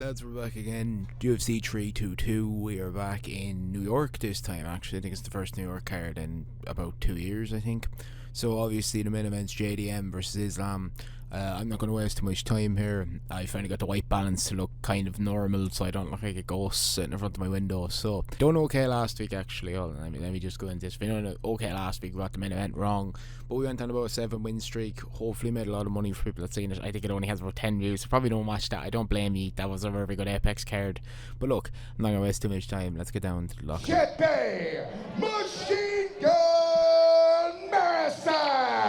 Lads, we're back again. UFC 322. We are back in New York this time. Actually, I think it's the first New York card in about 2 years, I think. So obviously the main event's JDM versus Islam. I'm not going to waste too much time here. I finally got the white balance to look kind of normal, so I don't look like a ghost sitting in front of my window. So, done okay last week actually. Let me just go into this. We done okay last week. We got the main event wrong, but we went on about a 7-win streak. Hopefully made a lot of money for people that seen it. I think it only has about 10 views, so probably don't watch that. I don't blame you. That was a very good Apex card. But look, I'm not going to waste too much time. Let's get down to the lock. Machine Gun Marisol!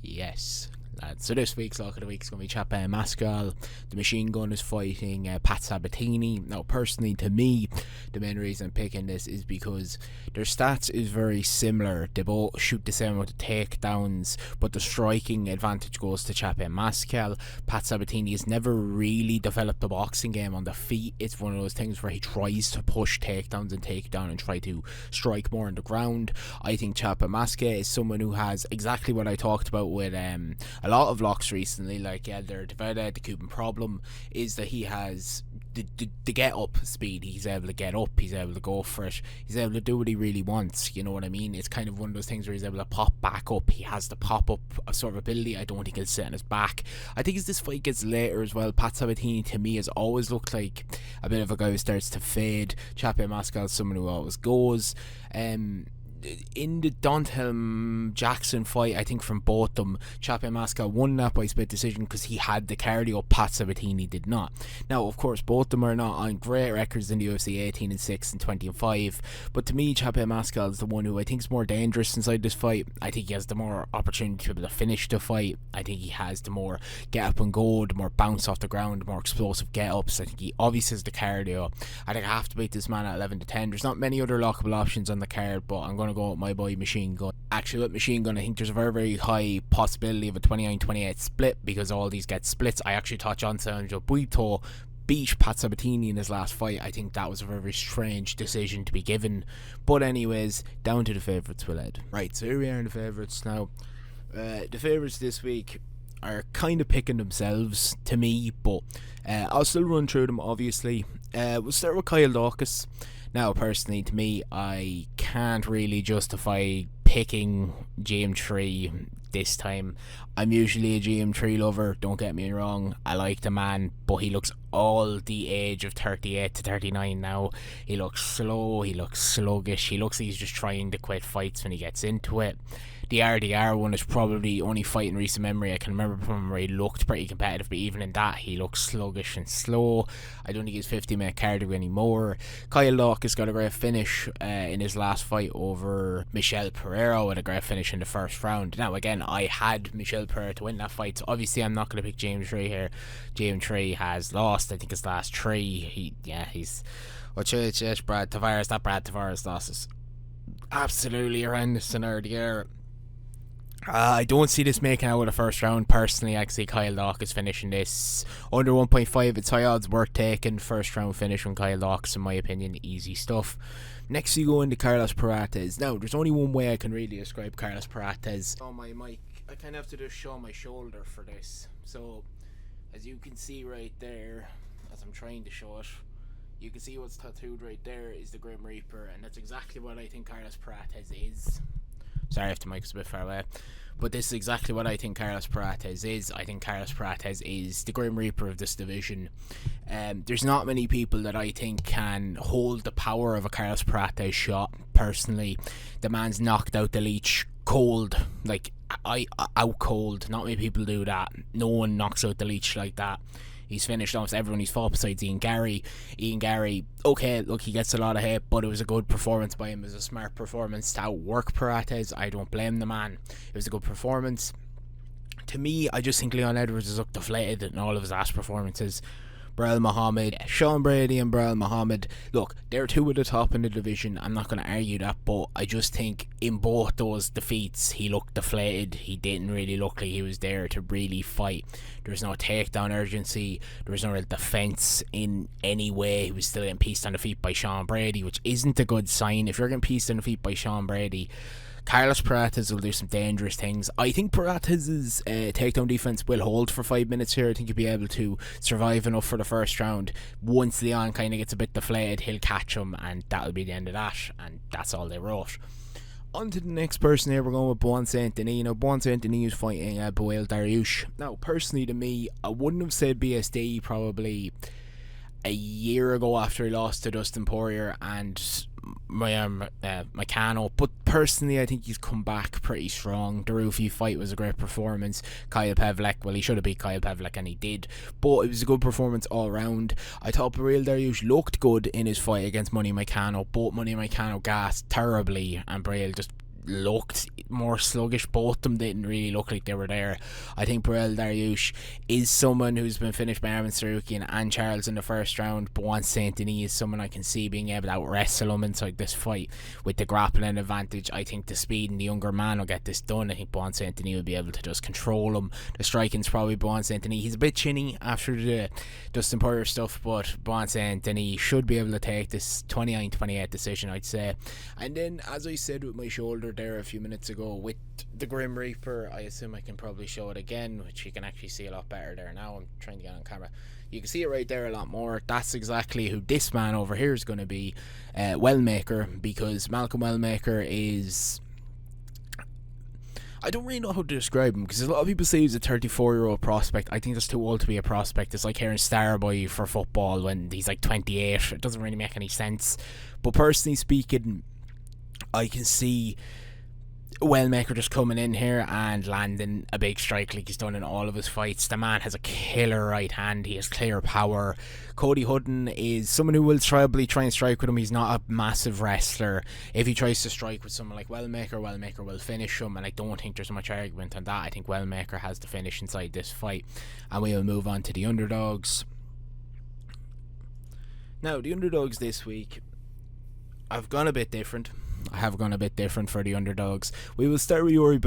Yes, lads. So this week's lock of the week is going to be Chapa Mascal. The Machine Gun is fighting Pat Sabatini. Now, personally, to me, the main reason I'm picking this is because their stats is very similar. They both shoot the same amount of takedowns, but the striking advantage goes to Chapa Mascal. Pat Sabatini has never really developed a boxing game on the feet. It's one of those things where he tries to push takedowns and take down and try to strike more on the ground. I think Chapa Mascal is someone who has exactly what I talked about with a lot of locks recently, like Elder Tavera. The Cuban problem is that he has the get up speed. He's able to get up, he's able to go for it, he's able to do what he really wants, you know what I mean? It's kind of one of those things where he's able to pop back up. He has the pop up sort of ability. I don't think he'll sit on his back. I think as this fight gets later as well, Pat Sabatini to me has always looked like a bit of a guy who starts to fade. Chapa Mascal is someone who always goes. In the Dontelm Jackson fight, I think from both them, Chapa Mascal won that by split decision because he had the cardio. Pat Sabatini did not. Now, of course, both of them are not on great records in the UFC, 18-6 and 20-5. But to me, Chapa Mascal is the one who I think is more dangerous inside this fight. I think he has the more opportunity to be able to finish the fight. I think he has the more get up and go, the more bounce off the ground, the more explosive get ups. I think he obviously has the cardio. I think I have to beat this man at 11-10. There's not many other lockable options on the card, but I'm going to go with my boy Machine Gun. Actually, with Machine Gun, I think there's a very high possibility of a 29-28 split because all these get splits. I actually thought Johnson Buito beat Pat Sabatini in his last fight. I think that was a very strange decision to be given. But anyways, down to the favourites we'll head. Right, so here we are in the favourites now. The favourites this week are kind of picking themselves to me, but I'll still run through them obviously. We'll start with Kyle Daukaus. Now, personally, to me, I can't really justify picking GM3 this time. I'm usually a GM3 lover, don't get me wrong. I like the man, but he looks all the age of 38 to 39 now. He looks slow, he looks sluggish, he looks like he's just trying to quit fights when he gets into it. The RDR one is probably only fight in recent memory I can remember from where he looked pretty competitive, but even in that he looks sluggish and slow. I don't think he's 50-minute cardio anymore. Kyle Daukaus got a great finish in his last fight over Michel Pereira with a great finish in the first round. Now again, I had Michel Pereira to win that fight, so obviously I'm not going to pick James Trey here. James Trey has lost, I think, his last three. He's Brad Tavares. That Brad Tavares loss is absolutely horrendous in RDR. I don't see this making out with a first round. Personally, I can see Kyle Daukaus finishing this under 1.5. It's high odds, worth taking. First round finish from Kyle Daukaus, in my opinion, easy stuff. Next you go into Carlos Prates. Now, there's only one way I can really describe Carlos Prates. On my mic, I kind of have to just show my shoulder for this. So, as you can see right there, as I'm trying to show it, you can see what's tattooed right there is the Grim Reaper, and that's exactly what I think Carlos Prates is. Sorry if the mic's a bit far away, but this is exactly what I think Carlos Prates is. I think Carlos Prates is the Grim Reaper of this division. There's not many people that I think can hold the power of a Carlos Prates shot. Personally, the man's knocked out the leech cold, like out cold. Not many people do that. No one knocks out the leech like that. He's finished almost everyone he's fought besides Ian Gary. Ian Gary, okay, look, he gets a lot of hate, but it was a good performance by him. It was a smart performance to outwork Prates. I don't blame the man. It was a good performance. To me, I just think Leon Edwards has looked deflated in all of his last performances. Burrell Muhammad, Sean Brady and Burrell Muhammad, look, they're two at the top in the division. I'm not going to argue that, but I just think in both those defeats he looked deflated. He didn't really look like he was there to really fight. There was no takedown urgency, there was no real defense in any way. He was still getting pieced on the feet by Sean Brady, which isn't a good sign. If you're getting pieced on the feet by Sean Brady, Carlos Paratas will do some dangerous things. I think Paratas' takedown defense will hold for 5 minutes here. I think he'll be able to survive enough for the first round. Once Leon kind of gets a bit deflated, he'll catch him, and that'll be the end of that. And that's all they wrote. On to the next person here, we're going with Bon Saint Denis. Now, Bon Saint Denis is fighting Boel Dariush. Now, personally to me, I wouldn't have said BSD probably a year ago after he lost to Dustin Poirier and Meccano, but personally I think he's come back pretty strong. The Rufi fight was a great performance. Kyle Pevlek, well, he should have beat Kyle Pevlek, and he did, but it was a good performance all round. I thought Beryl Dariush looked good in his fight against Money Meccano, but Money Meccano gassed terribly and Beryl just looked more sluggish. Both of them didn't really look like they were there. I think Beryl Dariush is someone who's been finished by Arman Sarukian and Charles in the first round. Bon Saint Denis is someone I can see being able to out wrestle him inside this fight with the grappling advantage. I think the speed and the younger man will get this done. I think Bon Saint Denis will be able to just control him. The striking's probably Bon Saint Denis. He's a bit chinny after the Dustin Poirier stuff, but Bon Saint Denis should be able to take this 29-28 decision, I'd say. And then, as I said with my shoulder there a few minutes ago with the Grim Reaper, I assume I can probably show it again, which you can actually see a lot better there now. I'm trying to get on camera. You can see it right there a lot more. That's exactly who this man over here is going to be, Wellmaker, because Malcolm Wellmaker is... I don't really know how to describe him, because a lot of people say he's a 34-year-old prospect. I think that's too old to be a prospect. It's like hearing Starboy for football when he's like 28. It doesn't really make any sense. But personally speaking, I can see Wellmaker just coming in here and landing a big strike like he's done in all of his fights. The man has a killer right hand. He has clear power. Cody Hutton is someone who will probably try and strike with him. He's not a massive wrestler. If he tries to strike with someone like Wellmaker will finish him, and I don't think there's much argument on that. I think Wellmaker has the finish inside this fight, and we will move on to the underdogs. Now, the underdogs this week, I've gone a bit different. I have gone a bit different for the underdogs. We will start with Yuri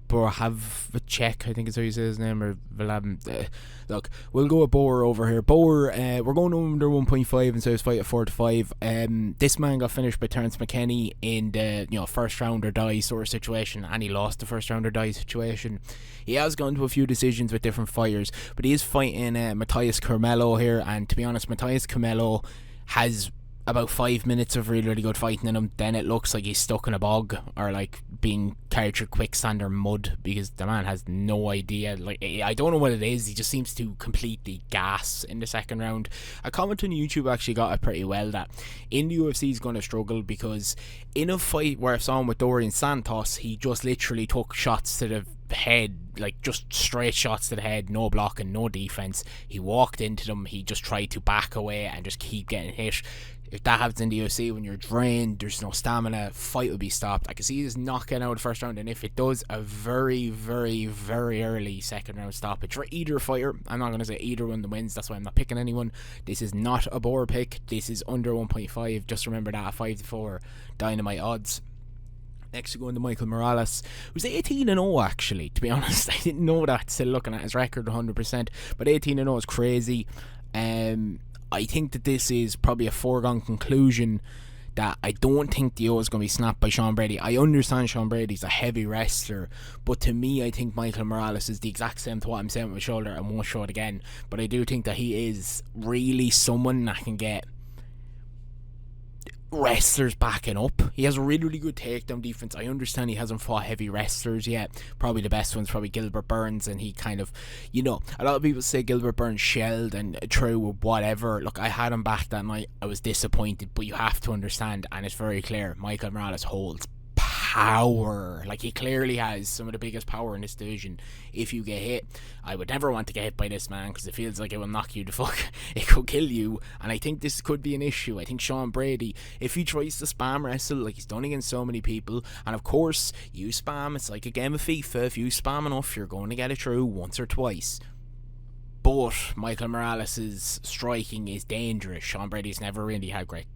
Bohavchek, I think is how you say his name, or Vlad. Look, we'll go with Boer over here. Boer, we're going under 1.5 and so his fight at 4-5. This man got finished by Terence McKenney in the first round or die sort of situation, and he lost the first round or die situation. He has gone to a few decisions with different fighters, but he is fighting Matthias Carmelo here, and to be honest, Matthias Carmelo has about 5 minutes of really good fighting in him. Then it looks like he's stuck in a bog or like being carried through quicksand or mud, because the man has no idea. Like, I don't know what it is. He just seems to completely gas in the second round. A comment on YouTube actually got it pretty well that in the UFC he's going to struggle, because in a fight where I saw him with Dorian Santos, he just literally took shots to the head, like just straight shots to the head, no blocking, no defense. He walked into them, he just tried to back away and just keep getting hit. If that happens in the UFC, when you're drained, there's no stamina, fight will be stopped. I can see this not getting out of the first round, and if it does, a very, very, very early second round stoppage for either fighter. I'm not going to say either one wins, that's why I'm not picking anyone. This is not a bore pick, this is under 1.5, just remember that at 5-4 dynamite odds. Next, we go into Michael Morales, who's 18-0 actually, to be honest. I didn't know that, still looking at his record 100%, but 18-0 is crazy. I think that this is probably a foregone conclusion that I don't think the O is going to be snapped by Sean Brady. I understand Sean Brady's a heavy wrestler, but to me, I think Michael Morales is the exact same to what I'm saying with my shoulder. I won't show it again, but I do think that he is really someone that can get wrestlers backing up. He has a really, really good takedown defense. I understand he hasn't fought heavy wrestlers yet. Probably the best one's probably Gilbert Burns, and he kind of, a lot of people say Gilbert Burns shelled and threw or whatever. Look, I had him back that night. I was disappointed, but you have to understand, and it's very clear, Michael Morales holds power. Like, he clearly has some of the biggest power in this division. If you get hit, I would never want to get hit by this man, because it feels like it will knock you the fuck. It could kill you, and I think this could be an issue. I think Sean Brady, if he tries to spam wrestle like he's done against so many people, and of course you spam, it's like a game of FIFA. If you spam enough, you're going to get it through once or twice. But Michael Morales' striking is dangerous. Sean Brady's never really had great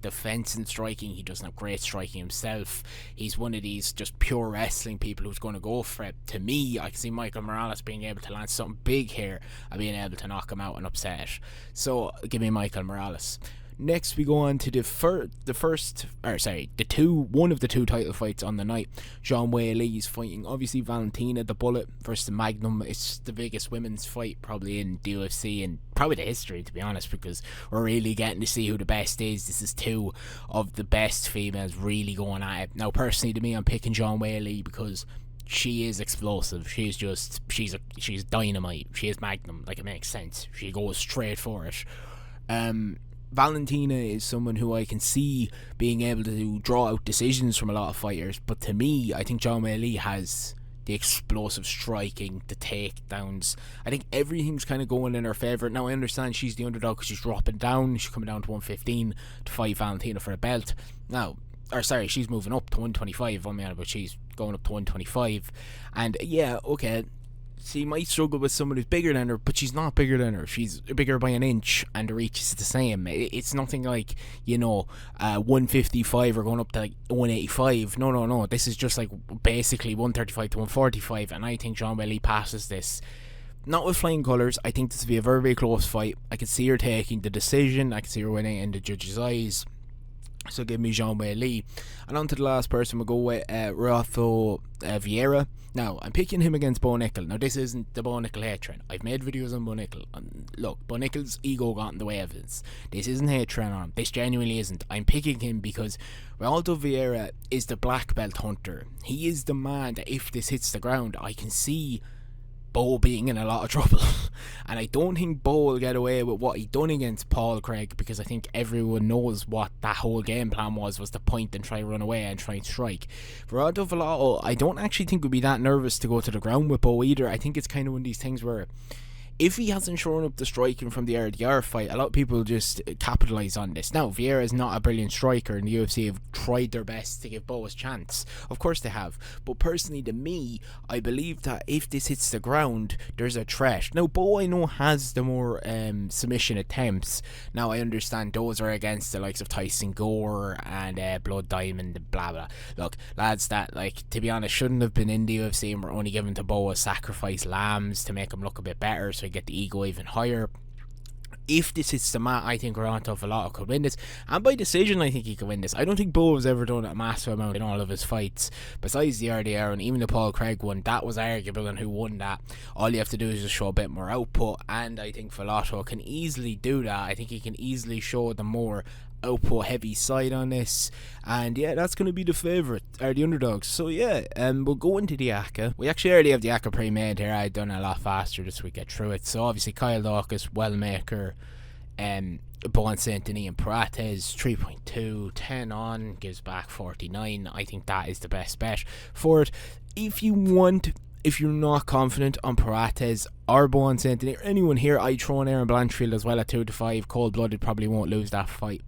defense and striking. He doesn't have great striking himself. He's one of these just pure wrestling people who's going to go for it. To me, I can see Michael Morales being able to land something big here and being able to knock him out and upset. So give me Michael Morales. Next, we go on to one of the two title fights on the night. Zhang Weili is fighting, obviously, Valentina, the Bullet, versus the Magnum. It's the biggest women's fight probably in the UFC and probably the history, to be honest, because we're really getting to see who the best is. This is two of the best females really going at it. Now, personally, to me, I'm picking Zhang Weili because she is explosive. She's dynamite. She is Magnum. Like, it makes sense. She goes straight for it. Valentina is someone who I can see being able to draw out decisions from a lot of fighters, but to me, I think Zhang Weili has the explosive striking, the takedowns. I think everything's kind of going in her favour. Now, I understand she's the underdog because she's dropping down. She's coming down to 115 to fight Valentina for a belt. She's moving up to 125, but she's going up to 125. And yeah, okay, she might struggle with someone who's bigger than her, but she's not bigger than her. She's bigger by an inch, and the reach is the same. It's nothing like, 155 or going up to like 185. No. This is just like basically 135 to 145, and I think Zhang Weili passes this. Not with flying colours. I think this will be a very, very close fight. I can see her taking the decision. I can see her winning in the judges' eyes. So give me Zhang Weili. And on to the last person, we'll go with Lotw Vieira. Now, I'm picking him against Bo Nickel. Now, this isn't the Bo Nickel hate train. I've made videos on Bo Nickel. Look, Bo Nickel's ego got in the way of this. This isn't hate train on him. This genuinely isn't. I'm picking him because Lotw Vieira is the black belt hunter. He is the man that if this hits the ground, I can see Bo being in a lot of trouble. And I don't think Bo will get away with what he done against Paul Craig, because I think everyone knows what that whole game plan was to point and try to run away and try and strike. For Lotw, I don't actually think we'll be that nervous to go to the ground with Bo either. I think it's kind of one of these things where if he hasn't shown up the striking from the RDR fight, a lot of people just capitalise on this. Now, Vieira is not a brilliant striker, and the UFC have tried their best to give Bo a chance. Of course they have. But personally, to me, I believe that if this hits the ground, there's a threat. Now, Bo, I know, has the more submission attempts. Now, I understand those are against the likes of Tyson Gore and Blood Diamond and blah, blah. Look, lads, that, to be honest, shouldn't have been in the UFC, and were only given to Bo as sacrifice lambs to make him look a bit better, so get the ego even higher. If this hits the mat, I think Lotw could win this, and by decision I think he could win this. I don't think Bo has ever done a massive amount in all of his fights, besides the RDR and even the Paul Craig one. That was arguable, and who won that. All you have to do is just show a bit more output, and I think Lotw can easily do that. I think he can easily show the more output heavy side on this, and yeah, that's going to be the favourite, or the underdogs. So yeah, we'll go into the ACA. We actually already have the ACA pre-made here. I've done it a lot faster just so we get through it. So obviously Kyle Dawkins, Wellmaker, Bon Saint-Denis and Prates, 3.2, 10 on, gives back 49. I think that is the best bet for it. If you're not confident on Prates or Bon Saint-Denis or anyone here, I'd throw in Aaron Blanchfield as well at 2-5. Cold-blooded, probably won't lose that fight.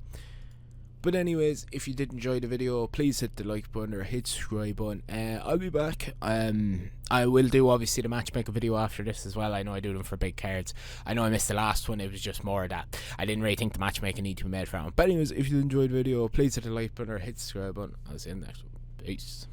But anyways, if you did enjoy the video, please hit the like button or hit subscribe button. I'll be back. I will do obviously the matchmaker video after this as well. I know I do them for big cards. I know I missed the last one. It was just more of that. I didn't really think the matchmaker needed to be made for it. But anyways, if you enjoyed the video, please hit the like button or hit the subscribe button. I'll see you in the next one. Peace.